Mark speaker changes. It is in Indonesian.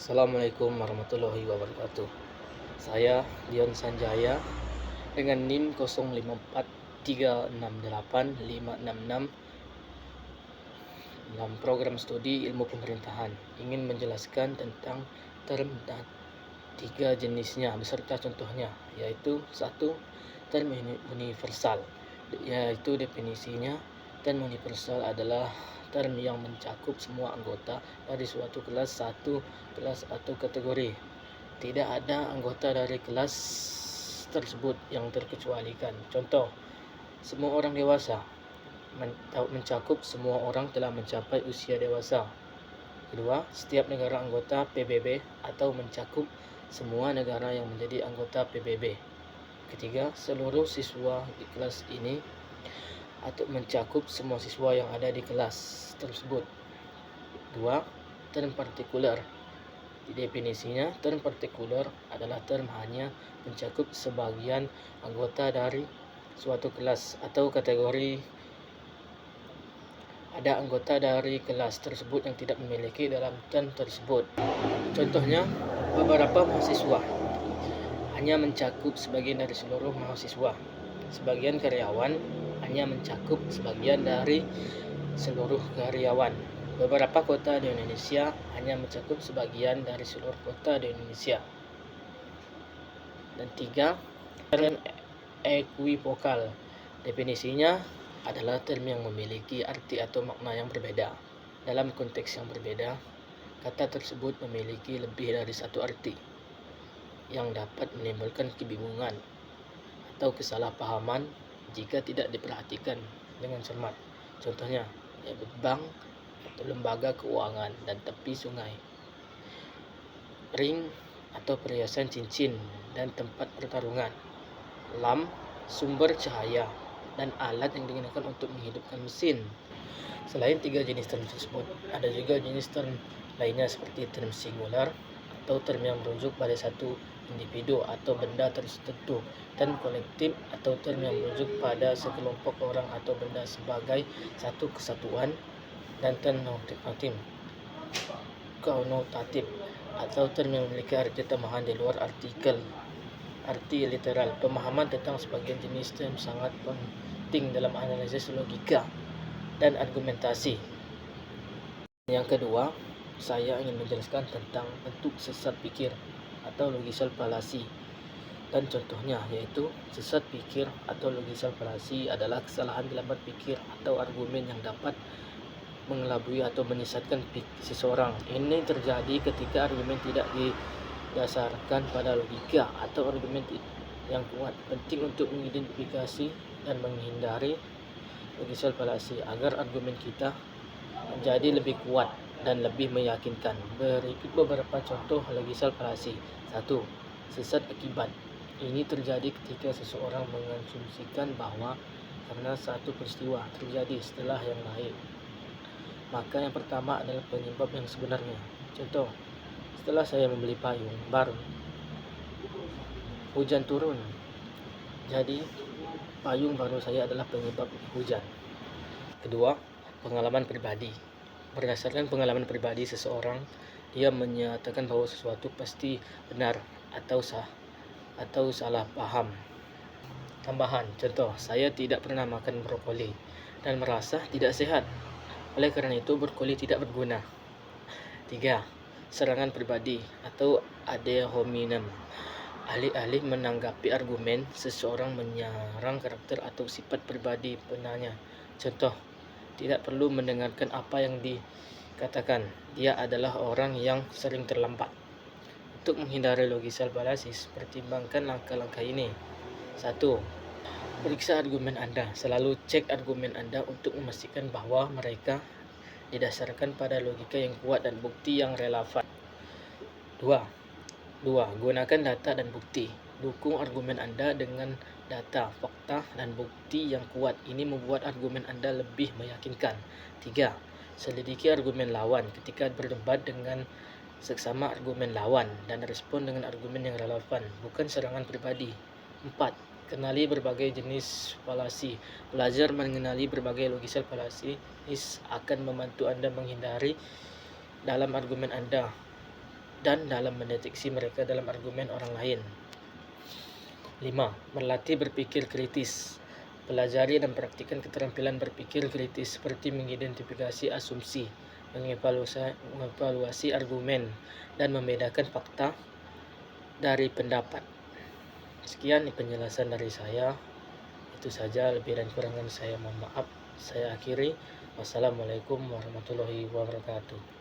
Speaker 1: Assalamualaikum warahmatullahi wabarakatuh. Saya Dion Sanjaya dengan NIM 0543685666 dalam program studi ilmu pemerintahan ingin menjelaskan tentang term dan tiga jenisnya beserta contohnya, yaitu satu, term universal, yaitu definisinya. Term universal adalah term yang mencakup semua anggota dari suatu kelas, satu kelas atau kategori. Tidak ada anggota dari kelas tersebut yang terkecualikan. Contoh, semua orang dewasa mencakup semua orang telah mencapai usia dewasa. Kedua, setiap negara anggota PBB atau mencakup semua negara yang menjadi anggota PBB. Ketiga, seluruh siswa di kelas ini atau mencakup semua siswa yang ada di kelas tersebut. Dua, term partikular. Definisinya, term partikular adalah term hanya mencakup sebagian anggota dari suatu kelas atau kategori. Ada anggota dari kelas tersebut yang tidak memiliki dalam term tersebut. Contohnya, beberapa mahasiswa hanya mencakup sebagian dari seluruh mahasiswa. Sebagian karyawan hanya mencakup sebagian dari seluruh karyawan. Beberapa kota di Indonesia hanya mencakup sebagian dari seluruh kota di Indonesia. Dan tiga, term equivokal. Definisinya adalah term yang memiliki arti atau makna yang berbeda. Dalam konteks yang berbeda, kata tersebut memiliki lebih dari satu arti yang dapat menimbulkan kebingungan atau kesalahpahaman jika tidak diperhatikan dengan cermat. Contohnya, bank atau lembaga keuangan dan tepi sungai, ring atau perhiasan cincin dan tempat pertarungan, lamp, sumber cahaya, dan alat yang digunakan untuk menghidupkan mesin. Selain tiga jenis term tersebut, ada juga jenis term lainnya seperti term singular atau term yang merujuk pada satu individu atau benda tertentu, term kolektif atau term yang merujuk pada sekelompok orang atau benda sebagai satu kesatuan, dan term konotatif atau term yang memiliki arti tambahan di luar arti literal. Pemahaman tentang sebagian jenis term sangat penting dalam analisis logika dan argumentasi. Yang kedua, saya ingin menjelaskan tentang bentuk sesat pikir atau logical fallacy dan contohnya, yaitu sesat pikir atau logical fallacy adalah kesalahan dalam berpikir atau argumen yang dapat mengelabui atau menyesatkan seseorang. Ini terjadi ketika argumen tidak didasarkan pada logika atau argumen yang kuat. Penting untuk mengidentifikasi dan menghindari logical fallacy agar argumen kita menjadi lebih kuat dan lebih meyakinkan. Berikut beberapa contoh logical fallacy. 1. Sesat akibat. Ini terjadi ketika seseorang mengasumsikan bahwa karena satu peristiwa terjadi setelah yang lain, maka yang pertama adalah penyebab yang sebenarnya. Contoh, setelah saya membeli payung baru, hujan turun. Jadi, payung baru saya adalah penyebab hujan. Kedua, pengalaman pribadi. Berdasarkan pengalaman pribadi seseorang, dia menyatakan bahwa sesuatu pasti benar atau salah paham. Tambahan, contoh, saya tidak pernah makan brokoli dan merasa tidak sehat. Oleh karena itu, brokoli tidak berguna. 3. Serangan pribadi atau ad hominem. Alih-alih menanggapi argumen, seseorang menyerang karakter atau sifat pribadi penanya. Contoh, tidak perlu mendengarkan apa yang dikatakan. Dia adalah orang yang sering terlambat. Untuk menghindari logical fallacy, pertimbangkan langkah-langkah ini. 1. Periksa argumen Anda. Selalu cek argumen Anda untuk memastikan bahwa mereka didasarkan pada logika yang kuat dan bukti yang relevan. 2. Gunakan data dan bukti. Dukung argumen Anda dengan data, fakta, dan bukti yang kuat. Ini membuat argumen Anda lebih meyakinkan. 3. Selidiki argumen lawan ketika berdebat dengan seksama argumen lawan dan respon dengan argumen yang relevan, bukan serangan pribadi. 4. Kenali berbagai jenis fallacy. Belajar mengenali berbagai logical fallacy akan membantu Anda menghindari dalam argumen Anda dan dalam mendeteksi mereka dalam argumen orang lain. 5. Melatih berpikir kritis. Pelajari dan praktikkan keterampilan berpikir kritis seperti mengidentifikasi asumsi, mengevaluasi argumen, dan membedakan fakta dari pendapat. Sekian penjelasan dari saya. Itu saja, lebih dan kurangnya saya mohon maaf. Saya akhiri. Wassalamualaikum warahmatullahi wabarakatuh.